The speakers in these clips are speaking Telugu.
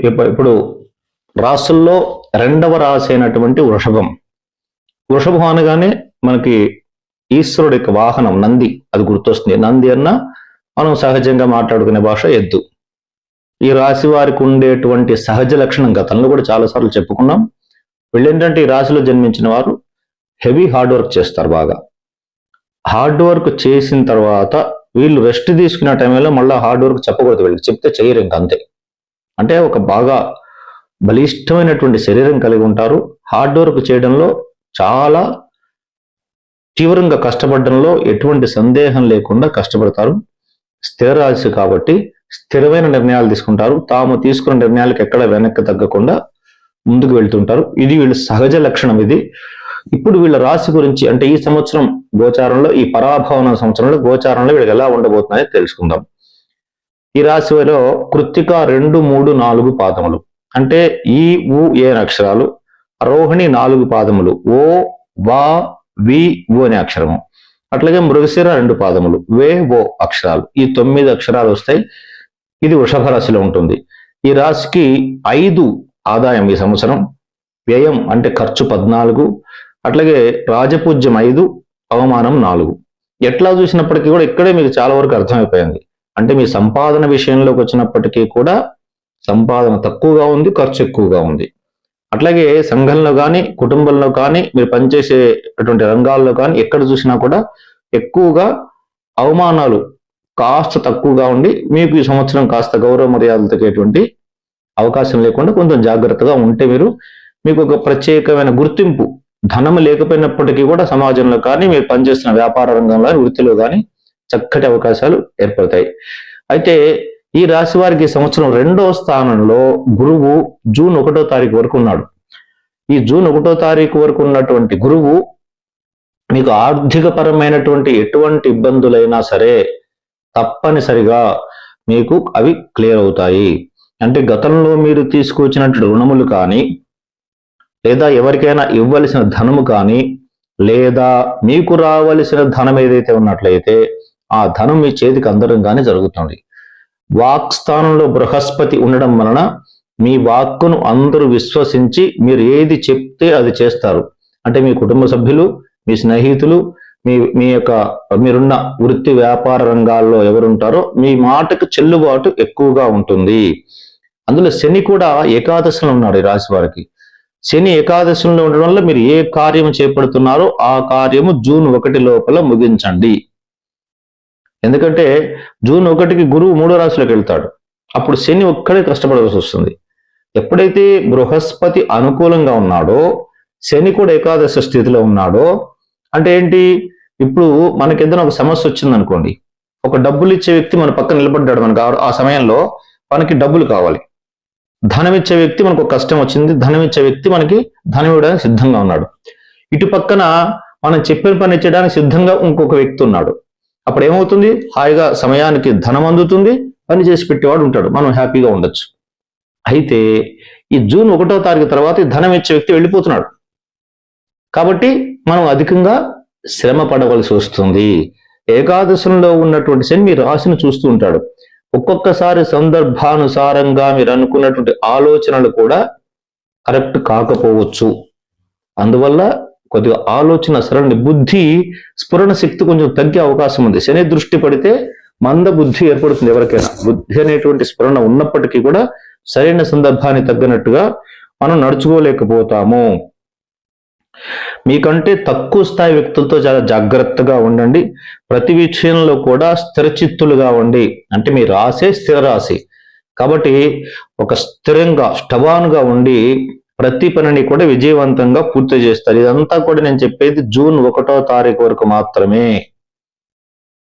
ఇప్పుడు రాసుల్లో రెండవ రాశి అయినటువంటి వృషభం. వృషభం అనగానే మనకి ఈశ్వరుడి యొక్క వాహనం నంది అది గుర్తొస్తుంది. నంది అన్న మనం సహజంగా మాట్లాడుకునే భాష ఎద్దు. ఈ రాశి వారికి ఉండేటువంటి సహజ లక్షణం గతంలో కూడా చాలాసార్లు చెప్పుకున్నాం. వీళ్ళేంటంటే ఈ రాశిలో జన్మించిన వారు హెవీ హార్డ్ వర్క్ చేస్తారు. బాగా హార్డ్ వర్క్ చేసిన తర్వాత వీళ్ళు రెస్ట్ తీసుకునే టైంలో మళ్ళీ హార్డ్ వర్క్ చెప్పకూడదు. వీళ్ళకి చెప్తే చేయరు ఇంక అంతే. అంటే ఒక బాగా బలిష్టమైనటువంటి శరీరం కలిగి ఉంటారు. హార్డ్ వర్క్ చేయడంలో చాలా తీవ్రంగా కష్టపడడంలో ఎటువంటి సందేహం లేకుండా కష్టపడతారు. స్థిర రాశి కాబట్టి స్థిరమైన నిర్ణయాలు తీసుకుంటారు. తాము తీసుకున్న నిర్ణయాలకు ఎక్కడ వెనక్కి తగ్గకుండా ముందుకు వెళ్తుంటారు. ఇది వీళ్ళ సహజ లక్షణం. ఇది ఇప్పుడు వీళ్ళ రాశి గురించి అంటే ఈ సంవత్సరం గోచారంలో, ఈ పరాభవన సంవత్సరంలో గోచారంలో వీళ్ళకి ఎలా ఉండబోతున్నాయో తెలుసుకుందాం. ఈ రాశిలో కృత్తిక 2, 3, 4 పాదములు అంటే ఈ ఉ ఏ అక్షరాలు, రోహిణి 4 పాదములు ఓ వా వి ఉ అనే అక్షరము, అట్లాగే మృగశిర 2 పాదములు వే ఓ అక్షరాలు, ఈ 9 అక్షరాలు వస్తాయి. ఇది వృషభ రాశిలో ఉంటుంది. ఈ రాశికి 5 ఆదాయం ఈ సంవత్సరం, వ్యయం అంటే ఖర్చు 14, అట్లాగే రాజపూజ్యం 5, అవమానం 4. ఎట్లా చూసినప్పటికీ కూడా ఇక్కడే మీకు చాలా వరకు అర్థమైపోయింది. అంటే మీ సంపాదన విషయంలోకి వచ్చినప్పటికీ కూడా సంపాదన తక్కువగా ఉంది, ఖర్చు ఎక్కువగా ఉంది. అట్లాగే సంఘంలో కానీ, కుటుంబంలో కానీ, మీరు పనిచేసేటువంటి రంగాల్లో కానీ ఎక్కడ చూసినా కూడా ఎక్కువగా అవమానాలు కాస్త తక్కువగా ఉండి మీకు ఈ సంవత్సరం కాస్త గౌరవ మర్యాదలు తగ్గేటువంటి అవకాశం లేకుండా కొంచెం జాగ్రత్తగా ఉంటే మీకు ఒక ప్రత్యేకమైన గుర్తింపు, ధనం లేకపోయినప్పటికీ కూడా సమాజంలో కానీ, మీరు పనిచేస్తున్న వ్యాపార రంగంలో వృత్తిలో కానీ చక్కటి అవకాశాలు ఏర్పడతాయి. అయితే ఈ రాశి వారికి ఈ సంవత్సరం 2వ స్థానంలో గురువు జూన్ 1వ తారీఖు వరకు ఉన్నాడు. ఈ జూన్ 1వ తారీఖు వరకు ఉన్నటువంటి గురువు మీకు ఆర్థిక పరమైనటువంటి ఎటువంటి ఇబ్బందులైనా సరే తప్పనిసరిగా మీకు అవి క్లియర్ అవుతాయి. అంటే గతంలో మీరు తీసుకొచ్చినటువంటి రుణములు కానీ, లేదా ఎవరికైనా ఇవ్వవలసిన ధనము కానీ, లేదా మీకు రావలసిన ధనం ఏదైతే ఉన్నట్లయితే ఆ ధనం మీ చేతికి అందడం కానీ జరుగుతుంది. వాక్ స్థానంలో బృహస్పతి ఉండడం వలన మీ వాక్కును అందరూ విశ్వసించి మీరు ఏది చెప్తే అది చేస్తారు. అంటే మీ కుటుంబ సభ్యులు, మీ స్నేహితులు, మీరున్న వృత్తి వ్యాపార రంగాల్లో ఎవరుంటారో మీ మాటకు చెల్లుబాటు ఎక్కువగా ఉంటుంది. అందులో శని కూడా ఏకాదశిలో ఉన్నాడు ఈ రాశి వారికి. శని ఏకాదశిలో ఉండడం వల్ల మీరు ఏ కార్యం చేపడుతున్నారో ఆ కార్యము జూన్ 1 లోపల ముగించండి. ఎందుకంటే జూన్ 1కి గురువు 3వ రాశిలోకి వెళ్తాడు. అప్పుడు శని ఒక్కడే కష్టపడాల్సి వస్తుంది. ఎప్పుడైతే బృహస్పతి అనుకూలంగా ఉన్నాడో, శని కూడా ఏకాదశ స్థితిలో ఉన్నాడో, అంటే ఏంటి, ఇప్పుడు మనకి ఏదైనా ఒక సమస్య వచ్చింది అనుకోండి, ఒక డబ్బులు ఇచ్చే వ్యక్తి మన పక్కన నిలబడ్డాడు. మనకు ఆ సమయంలో మనకి డబ్బులు కావాలి. ధనం ఇచ్చే వ్యక్తి మనకు ఒక కష్టం వచ్చింది, ధనం ఇచ్చే వ్యక్తి మనకి ధనం ఇవ్వడానికి సిద్ధంగా ఉన్నాడు. ఇటు పక్కన మనం చెప్పిన పని ఇచ్చడానికి సిద్ధంగా ఇంకొక వ్యక్తి ఉన్నాడు. అప్పుడు ఏమవుతుంది, హాయిగా సమయానికి ధనం అందుతుంది, పని చేసి పెట్టేవాడు ఉంటాడు, మనం హ్యాపీగా ఉండొచ్చు. అయితే ఈ జూన్ 1వ తారీఖు తర్వాత ధనం ఇచ్చే వ్యక్తి వెళ్ళిపోతున్నాడు. కాబట్టి మనం అధికంగా శ్రమ పడవలసి వస్తుంది. ఏకాదశంలో ఉన్నటువంటి శని మీ రాశిని చూస్తూ ఉంటాడు. ఒక్కొక్కసారి సందర్భానుసారంగా మీరు అనుకున్నటువంటి ఆలోచనలు కూడా కరెక్ట్ కాకపోవచ్చు. అందువల్ల కొద్దిగా ఆలోచన సరళి, బుద్ధి స్ఫురణ శక్తి కొంచెం తగ్గే అవకాశం ఉంది. శని దృష్టి పడితే మంద బుద్ధి ఏర్పడుతుంది ఎవరికైనా. బుద్ధి అనేటువంటి స్ఫురణ ఉన్నప్పటికీ కూడా సరైన సందర్భాన్ని తగ్గినట్టుగా మనం నడుచుకోలేకపోతాము. మీకంటే తక్కువ స్థాయి వ్యక్తులతో చాలా జాగ్రత్తగా ఉండండి. ప్రతి విషయంలో కూడా స్థిరచిత్తులుగా ఉండి, అంటే మీ రాసే స్థిర రాశి కాబట్టి ఒక స్థిరంగా స్టవాన్గా ఉండి ప్రతి పనిని కూడా విజయవంతంగా పూర్తి చేస్తారు. ఇదంతా కూడా నేను చెప్పేది జూన్ 1వ తారీఖు వరకు మాత్రమే.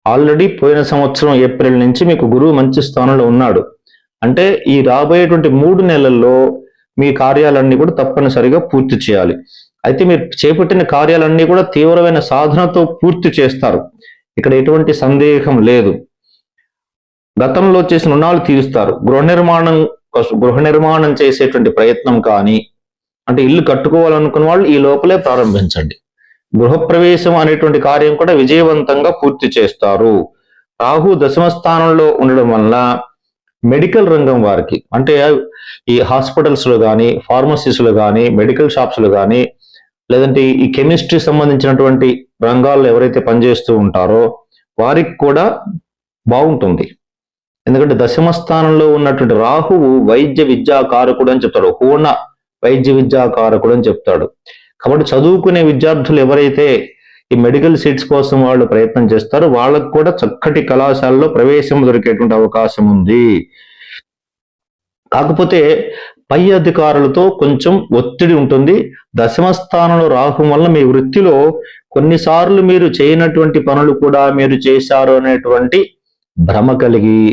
ఆల్రెడీ పోయిన సంవత్సరం ఏప్రిల్ నుంచి మీకు గురువు మంచి స్థానంలో ఉన్నాడు. అంటే ఈ రాబోయేటువంటి 3 నెలల్లో మీ కార్యాలన్నీ కూడా తప్పనిసరిగా పూర్తి చేయాలి. అయితే మీరు చేపట్టిన కార్యాలన్నీ కూడా తీవ్రమైన సాధనతో పూర్తి చేస్తారు. ఇక్కడ ఎటువంటి సందేహం లేదు. గతంలో చేసిన రుణాలు తీరుస్తారు. గృహ నిర్మాణం చేసేటువంటి ప్రయత్నం కానీ, అంటే ఇల్లు కట్టుకోవాలనుకున్న వాళ్ళు ఈ లోపలే ప్రారంభించండి. గృహప్రవేశం అనేటువంటి కార్యం కూడా విజయవంతంగా పూర్తి చేస్తారు. రాహు 10వ స్థానంలో ఉండడం వల్ల మెడికల్ రంగం వారికి, అంటే ఈ హాస్పిటల్స్లో కానీ, ఫార్మసీస్లో కానీ, మెడికల్ షాప్స్లో కానీ, లేదంటే ఈ కెమిస్ట్రీ సంబంధించినటువంటి రంగాల్లో ఎవరైతే పనిచేస్తూ ఉంటారో వారికి కూడా బాగుంటుంది. ఎందుకంటే దశమ స్థానంలో ఉన్నటువంటి రాహువు వైద్య విద్యాకారకుడు అని చెప్తాడు, పూర్ణ వైద్య విద్యాకారకుడు అని చెప్తాడు. కాబట్టి చదువుకునే విద్యార్థులు ఎవరైతే ఈ మెడికల్ సీట్స్ కోసం వాళ్ళు ప్రయత్నం చేస్తారో వాళ్ళకు కూడా చక్కటి కళాశాలలో ప్రవేశం దొరికేటువంటి అవకాశం ఉంది. కాకపోతే పై అధికారులతో కొంచెం ఒత్తిడి ఉంటుంది. దశమ స్థానంలో రాహు వల్ల మీ వృత్తిలో కొన్నిసార్లు మీరు చేయనటువంటి పనులు కూడా మీరు చేశారు అనేటువంటి భ్రమ కలిగి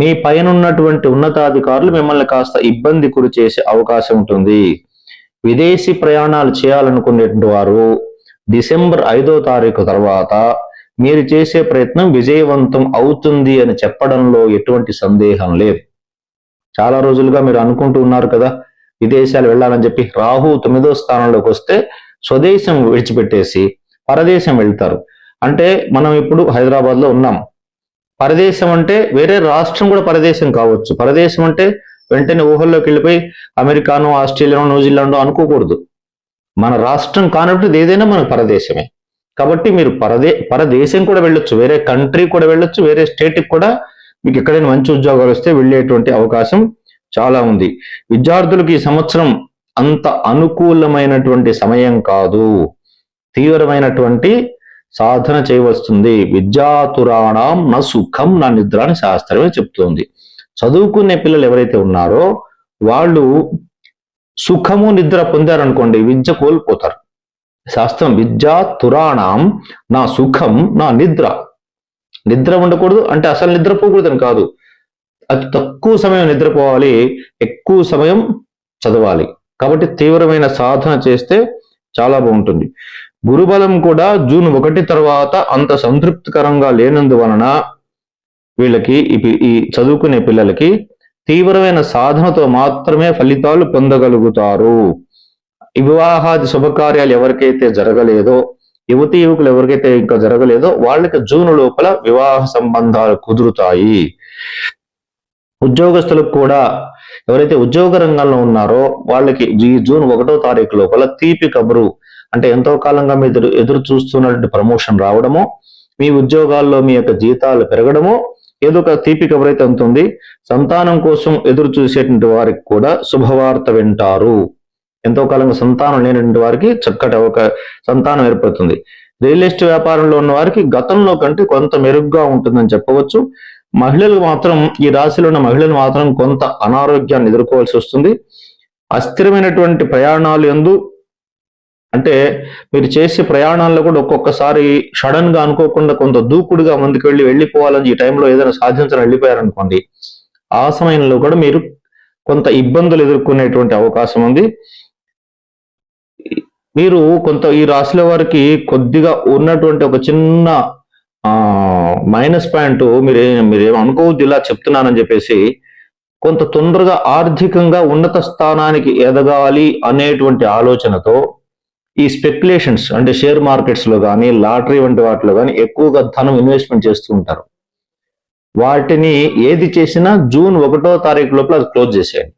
మీ పైన ఉన్నటువంటి ఉన్నతాధికారులు మిమ్మల్ని కాస్త ఇబ్బంది గురి చేసే అవకాశం ఉంటుంది. విదేశీ ప్రయాణాలు చేయాలనుకునేటువంటి వారు డిసెంబర్ 5వ తారీఖు తర్వాత మీరు చేసే ప్రయత్నం విజయవంతం అవుతుంది అని చెప్పడంలో ఎటువంటి సందేహం లేదు. చాలా రోజులుగా మీరు అనుకుంటూ ఉన్నారు కదా విదేశాలు వెళ్ళాలని చెప్పి. రాహు 9వ స్థానంలోకి వస్తే స్వదేశం విడిచిపెట్టేసి పరదేశం వెళ్తారు. అంటే మనం ఇప్పుడు హైదరాబాద్ లో ఉన్నాం. పరదేశం అంటే వేరే రాష్ట్రం కూడా పరదేశం కావచ్చు. పరదేశం అంటే వెంటనే ఊహల్లోకి వెళ్ళిపోయి అమెరికానో, ఆస్ట్రేలియానో, న్యూజిలాండో అనుకోకూడదు. మన రాష్ట్రం కానప్పుడు ఏదైనా మనకు పరదేశమే. కాబట్టి మీరు పరదేశం కూడా వెళ్ళొచ్చు, వేరే కంట్రీ కూడా వెళ్ళొచ్చు, వేరే స్టేట్కి కూడా మీకు ఎక్కడైనా మంచి ఉద్యోగాలు వస్తే వెళ్ళేటువంటి అవకాశం చాలా ఉంది. విద్యార్థులకు ఈ సంవత్సరం అంత అనుకూలమైనటువంటి సమయం కాదు. తీవ్రమైనటువంటి సాధన చేయవస్తుంది. విద్యాతురాణం నా సుఖం నా నిద్ర అని శాస్త్రమే చెప్తుంది. చదువుకునే పిల్లలు ఎవరైతే ఉన్నారో వాళ్ళు సుఖము నిద్ర పొందారనుకోండి విద్య కోల్పోతారు. శాస్త్రం విద్యాతురాణం నా సుఖం నా నిద్ర. నిద్ర ఉండకూడదు అంటే అసలు నిద్రపోకూడదని కాదు, అతి తక్కువ సమయం నిద్రపోవాలి, ఎక్కువ సమయం చదవాలి. కాబట్టి తీవ్రమైన సాధన చేస్తే చాలా బాగుంటుంది. గురుబలం కూడా జూన్ 1 తర్వాత అంత సంతృప్తికరంగా లేనందువలన వీళ్ళకి ఈ చదువుకునే పిల్లలకి తీవ్రమైన సాధనతో మాత్రమే ఫలితాలు పొందగలుగుతారు. వివాహాది శుభకార్యాలు ఎవరికైతే జరగలేదో, యువతి యువకులు ఎవరికైతే ఇంకా జరగలేదో వాళ్ళకి జూన్ లోపల వివాహ సంబంధాలు కుదురుతాయి. ఉద్యోగస్తులకు కూడా ఎవరైతే ఉద్యోగ రంగంలో ఉన్నారో వాళ్ళకి ఈ జూన్ 1వ తారీఖు లోపల తీపి కబురు, అంటే ఎంతో కాలంగా మీరు ఎదురు చూస్తున్నటువంటి ప్రమోషన్ రావడమో, మీ ఉద్యోగాల్లో మీ యొక్క జీతాలు పెరగడమో, ఏదో ఒక తీపి కబురు అయితే ఉంటుంది. సంతానం కోసం ఎదురు చూసేటువంటి వారికి కూడా శుభవార్త వింటారు. ఎంతో కాలంగా సంతానం లేనటువంటి వారికి చక్కటి ఒక సంతానం ఏర్పడుతుంది. రియల్ ఎస్టేట్ వ్యాపారంలో ఉన్న వారికి గతంలో కంటే కొంత మెరుగ్గా ఉంటుందని చెప్పవచ్చు. మహిళలు మాత్రం, ఈ రాశిలో ఉన్న మహిళలు మాత్రం కొంత అనారోగ్యాన్ని ఎదుర్కోవాల్సి వస్తుంది. అస్థిరమైనటువంటి ప్రయాణాలు యందు, అంటే మీరు చేసే ప్రయాణాల్లో కూడా ఒక్కొక్కసారి సడన్ గా అనుకోకుండా కొంత దూకుడుగా ముందుకు వెళ్ళిపోవాలని ఈ టైంలో ఏదైనా సాధించడం వెళ్ళిపోయారనుకోండి, ఆ సమయంలో కూడా మీరు కొంత ఇబ్బందులు ఎదుర్కొనేటువంటి అవకాశం ఉంది. మీరు కొంత ఈ రాశిలో వారికి కొద్దిగా ఉన్నటువంటి ఒక చిన్న మైనస్ పాయింట్, మీరేం అనుకోవద్దు ఇలా చెప్తున్నానని చెప్పేసి, కొంత తొందరగా ఆర్థికంగా ఉన్నత స్థానానికి ఎదగాలి అనేటువంటి ఆలోచనతో ఈ స్పెక్యులేషన్స్ అంటే షేర్ మార్కెట్స్ లో కానీ, లాటరీ వంటి వాటిలో కానీ ఎక్కువగా ధనం ఇన్వెస్ట్మెంట్ చేస్తూ ఉంటారు. వాటిని ఏది చేసినా జూన్ 1వ తారీఖు లోపల అది క్లోజ్ చేసేయండి.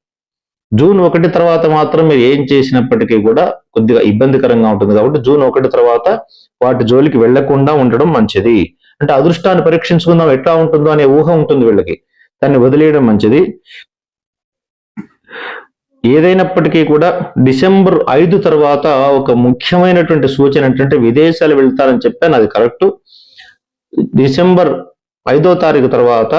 జూన్ 1 తర్వాత మాత్రం మీరు ఏం చేసినప్పటికీ కూడా కొద్దిగా ఇబ్బందికరంగా ఉంటుంది. కాబట్టి జూన్ 1 తర్వాత వాటి జోలికి వెళ్లకుండా ఉండడం మంచిది. అంటే అదృష్టాన్ని పరీక్షించుకుందాం ఎట్లా ఉంటుందో అనే ఊహ ఉంటుంది వీళ్ళకి, దాన్ని వదిలేయడం మంచిది. ఏదైనప్పటికీ కూడా డిసెంబర్ 5 తర్వాత ఒక ముఖ్యమైనటువంటి సూచన ఏంటంటే విదేశాలు వెళ్తారని చెప్పాను, అది కరెక్ట్. డిసెంబర్ 5వ తారీఖు తర్వాత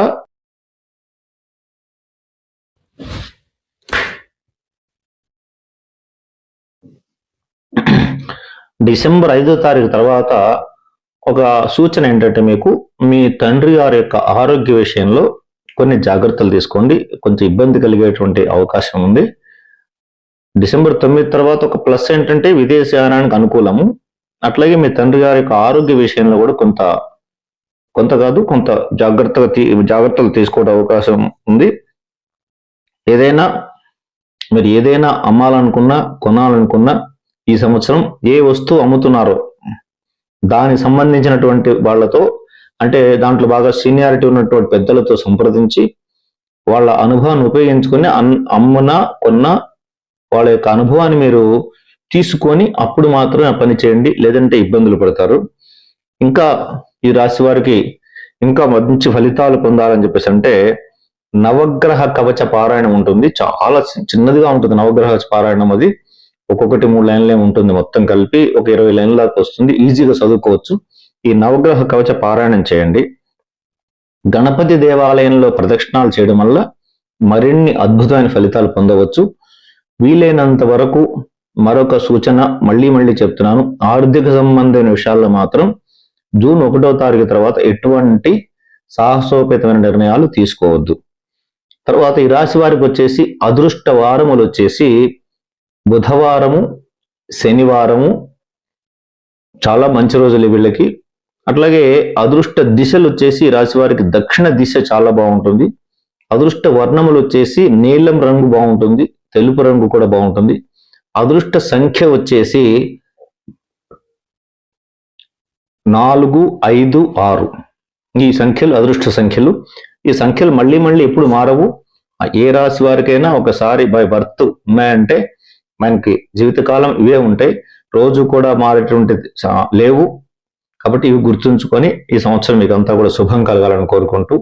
డిసెంబర్ 5వ తారీఖు తర్వాత ఒక సూచన ఏంటంటే మీకు మీ తండ్రి గారి యొక్క ఆరోగ్య విషయంలో కొన్ని జాగ్రత్తలు తీసుకోండి. కొంచెం ఇబ్బంది కలిగేటువంటి అవకాశం ఉంది. డిసెంబర్ 9 తర్వాత ఒక ప్లస్ ఏంటంటే విదేశయానానికి అనుకూలము. అట్లాగే మీ తండ్రి గారి యొక్క ఆరోగ్య విషయంలో కూడా కొంత జాగ్రత్తలు తీసుకోవడం అవకాశం ఉంది. మీరు ఏదైనా అమ్మాలనుకున్నా, కొనాలనుకున్నా ఈ సంవత్సరం ఏ వస్తువు అమ్ముతున్నారో దానికి సంబంధించినటువంటి వాళ్ళతో, అంటే దాంట్లో బాగా సీనియారిటీ ఉన్నటువంటి పెద్దలతో సంప్రదించి వాళ్ళ అనుభవాన్ని ఉపయోగించుకొని అమ్మున కొన్న వాళ్ళ యొక్క అనుభవాన్ని మీరు తీసుకొని అప్పుడు మాత్రమే ఆ పని చేయండి, లేదంటే ఇబ్బందులు పడతారు. ఇంకా ఈ రాశి వారికి ఇంకా మంచి ఫలితాలు పొందాలని చెప్పేసి అంటే నవగ్రహ కవచ పారాయణం ఉంటుంది. చాలా చిన్నదిగా ఉంటుంది నవగ్రహ పారాయణం. అది ఒక్కొక్కటి 3 లైన్లే ఉంటుంది, మొత్తం కలిపి ఒక 20 లైన్ల దాకా వస్తుంది. ఈజీగా చదువుకోవచ్చు. ఈ నవగ్రహ కవచ పారాయణం చేయండి. గణపతి దేవాలయంలో ప్రదక్షిణాలు చేయడం వల్ల మరిన్ని అద్భుతమైన ఫలితాలు పొందవచ్చు. వీలైనంత వరకు మరొక సూచన మళ్ళీ చెప్తున్నాను, ఆర్థిక సంబంధమైన విషయాల్లో మాత్రం జూన్ 1వ తారీఖు తర్వాత ఎటువంటి సాహసోపేతమైన నిర్ణయాలు తీసుకోవద్దు. తర్వాత ఈ రాశి వారికి వచ్చేసి అదృష్ట వారములు వచ్చేసి బుధవారము, శనివారము చాలా మంచి రోజులు వీళ్ళకి. అట్లాగే అదృష్ట దిశలు వచ్చేసి రాశి వారికి దక్షిణ దిశ చాలా బాగుంటుంది. అదృష్ట వర్ణములు వచ్చేసి నీలం రంగు బాగుంటుంది, తెలుపు రంగు కూడా బాగుంటుంది. అదృష్ట సంఖ్య వచ్చేసి 4, 5, 6 ఈ సంఖ్యలు అదృష్ట సంఖ్యలు. ఈ సంఖ్యలు మళ్ళీ ఎప్పుడు మారవు. ఏ రాశి వారికైనా ఒకసారి బై బర్త్ ఉన్నాయంటే మనకి జీవితకాలం ఇవే ఉంటాయి, రోజు కూడా మారేటువంటి లేవు. కాబట్టి ఇవి గుర్తుంచుకొని ఈ సంవత్సరం మీకు అంతా కూడా శుభం కలగాలని కోరుకుంటూ